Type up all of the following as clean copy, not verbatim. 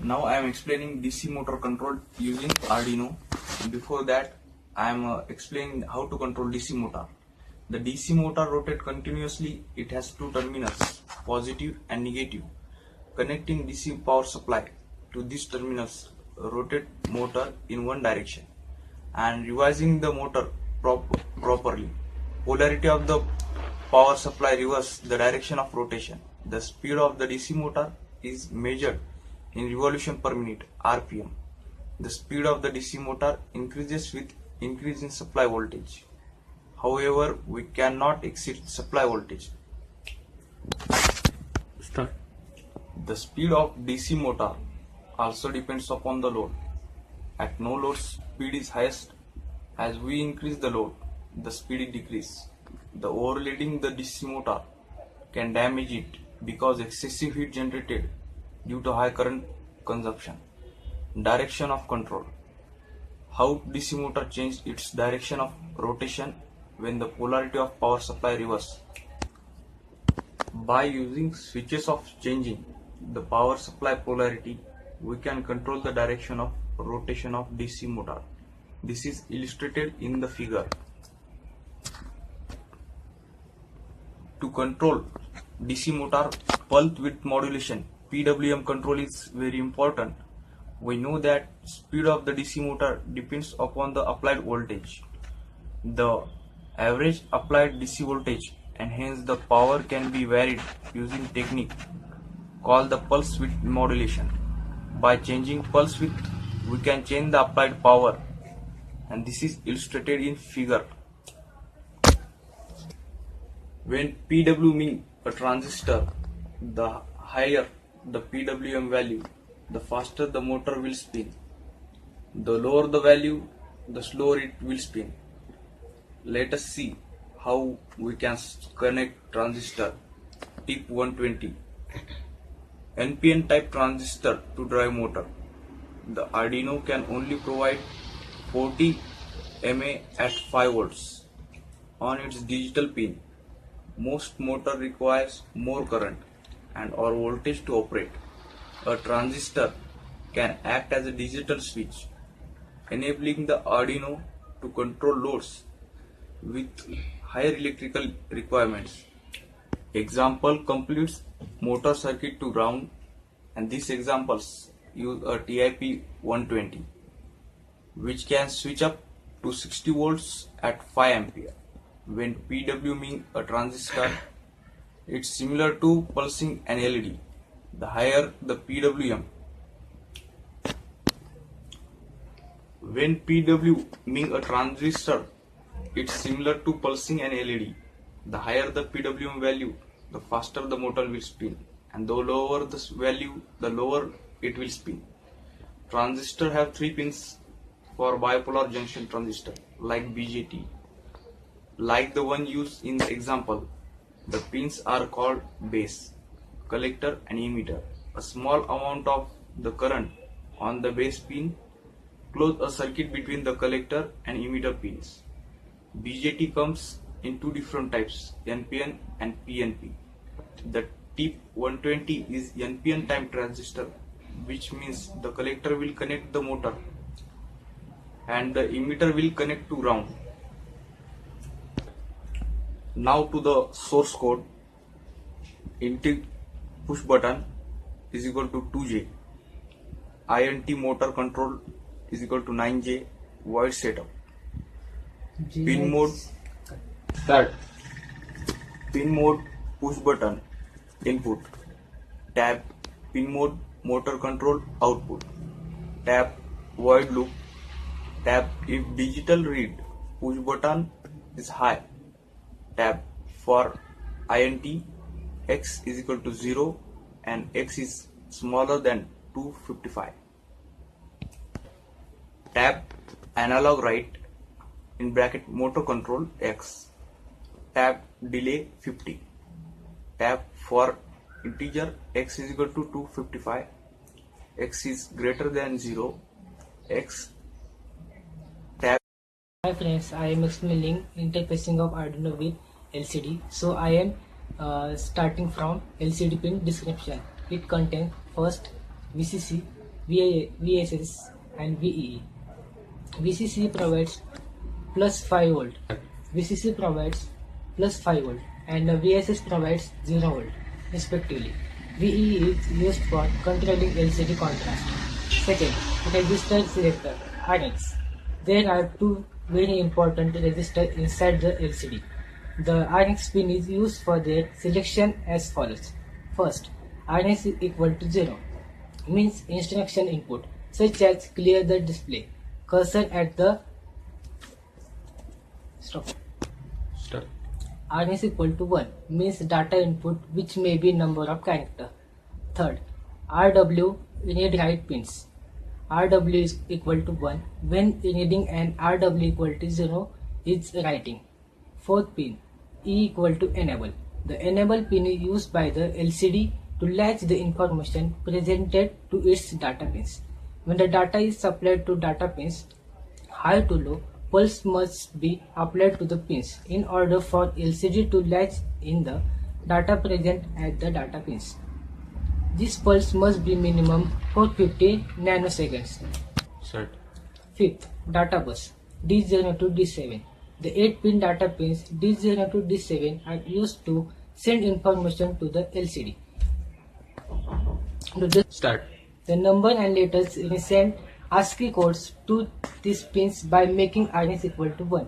Now I am explaining DC motor control using Arduino. Before that, I am explaining how to control DC motor. The DC motor rotates continuously. It has two terminals, positive and negative. Connecting DC power supply to these terminals rotate motor in one direction and revising the motor properly. Polarity of the power supply reverses the direction of rotation. The speed of the DC motor is measured in revolution per minute (RPM). The speed of the DC motor increases with increase in supply voltage. However, we cannot exceed supply voltage. Start. The speed of DC motor also depends upon the load. At no load, speed is highest. As we increase the load, the speed decreases. The overloading the DC motor can damage it because excessive heat generated due to high current consumption. Direction of control. How DC motor changes its direction of rotation when the polarity of power supply reverses. By using switches of changing the power supply polarity, we can control the direction of rotation of DC motor. This is illustrated in the figure. To control DC motor pulse width modulation, PWM control is very important. We know that speed of the DC motor depends upon the applied voltage. The average applied DC voltage and hence the power can be varied using technique called the pulse width modulation. By changing pulse width, we can change the applied power, and this is illustrated in figure. When PW means a transistor, the higher the PWM value, the faster the motor will spin. The lower the value, the slower it will spin. Let us see how we can connect transistor. Tip 120. NPN type transistor to drive motor. The Arduino can only provide 40 mA at 5 volts on its digital pin. Most motor requires more current and or voltage to operate. A transistor can act as a digital switch, enabling the Arduino to control loads with higher electrical requirements. Example completes motor circuit to ground, and these examples use a TIP 120 which can switch up to 60 volts at 5 ampere. When PW means a transistor, it's similar to pulsing an LED. The higher the PWM. When PW means a transistor, it's similar to pulsing an LED. The higher the PWM value, the faster the motor will spin, and the lower the value, the lower it will spin. Transistors have 3 pins for bipolar junction transistor like BJT. Like the one used in the example, the pins are called base, collector and emitter. A small amount of the current on the base pin close a circuit between the collector and emitter pins. BJT comes in 2 different types, NPN and PNP. The tip 120 is NPN type transistor, which means the collector will connect the motor and the emitter will connect to ground. Now to the source code. Input push button is equal to 2J. INT motor control is equal to 9J. Void setup. Pin mode start. Pin mode push button input. Tab pin mode motor control output. Tab void loop. Tab if digital read push button is high. Tab for INT X is equal to 0 and X is smaller than 255. Tab analog write in bracket motor control X. Tab delay 50. Tab for integer X is equal to 255. X is greater than 0. X. Tab. Hi friends, I am explaining interfacing of Arduino with LCD. So I am starting from LCD pin description. It contains first VCC, VSS and VEE. VCC provides plus 5 volt. VCC provides plus 5 volt and VSS provides 0 volt respectively. VEE is used for controlling LCD contrast. Second, register selector RX. There are two very important resistors inside the LCD. The RX pin is used for their selection as follows. First, RX is equal to 0 means instruction input such as clear the display. Cursor at the stop. R is equal to 1 means data input which may be number of character. Third, RW read write pins. RW is equal to 1 when reading and RW equal to 0 is writing. Fourth pin, E equal to enable. The enable pin is used by the LCD to latch the information presented to its data pins. When the data is supplied to data pins, high to low pulse must be applied to the pins in order for LCD to latch in the data present at the data pins. This pulse must be minimum 450 nanoseconds. Set. Fifth, data bus D0 to D7. The 8-pin data pins D0 to D7 are used to send information to the LCD. Start. The number and letters send ASCII codes to these pins by making RS equal to 1.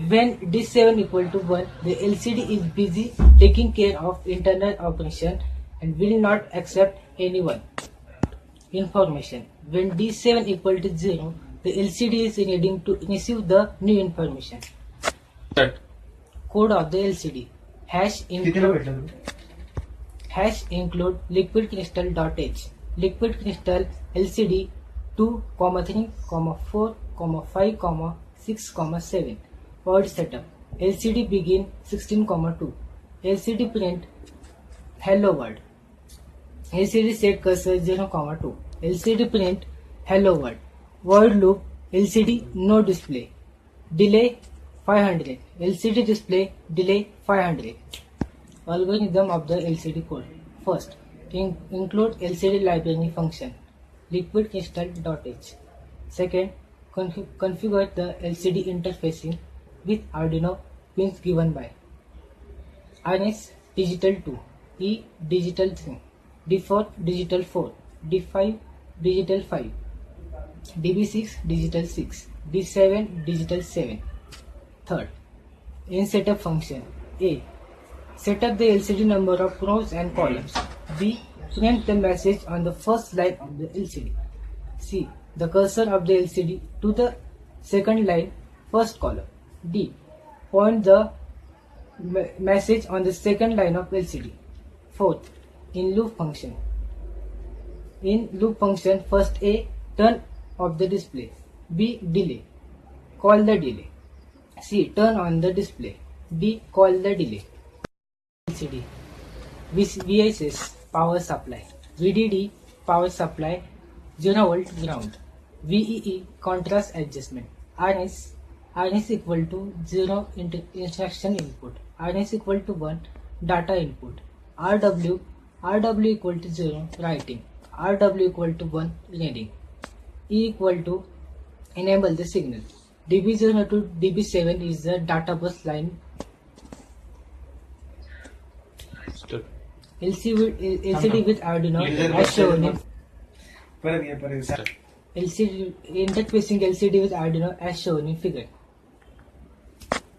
When D7 equal to 1, the LCD is busy taking care of internal operation and will not accept anyone information. When D7 equal to 0, the LCD is ready to receive the new information. Set. Code of the LCD. Hash include liquid crystal.h. Liquid crystal LCD 2, 3, 4, 5, 6, 7. Word setup. LCD begin 16,2. LCD print hello world. LCD set cursor 0,2. LCD print hello world. Word loop LCD no display. Delay 500. LCD display delay 500. Algorithm of the LCD code. First, include LCD library function liquid crystal.h. Second, configure the LCD interfacing with Arduino pins given by RS digital 2, E digital 3, D4 digital 4, D5 digital 5, DB6 digital 6, D7 digital 7. Third, in setup function A. Set up the LCD number of rows and columns. B. Print the message on the first line of the LCD. C. The cursor of the LCD to the second line, first column. D. Point the message on the second line of LCD. Fourth, in loop function. In loop function, first A. Turn off the display. B. Delay. Call the delay. C. Turn on the display. D. Call the delay. LCD. VSS power supply. VDD power supply 0 volt ground. VEE contrast adjustment. RS equal to 0 instruction input. RS equal to 1 data input. RW equal to 0 writing. RW equal to 1 reading. E equal to enable the signal. DB0 to DB7 is the data bus line. LCD with Arduino as shown in LCD interfacing LCD with Arduino as shown in figure.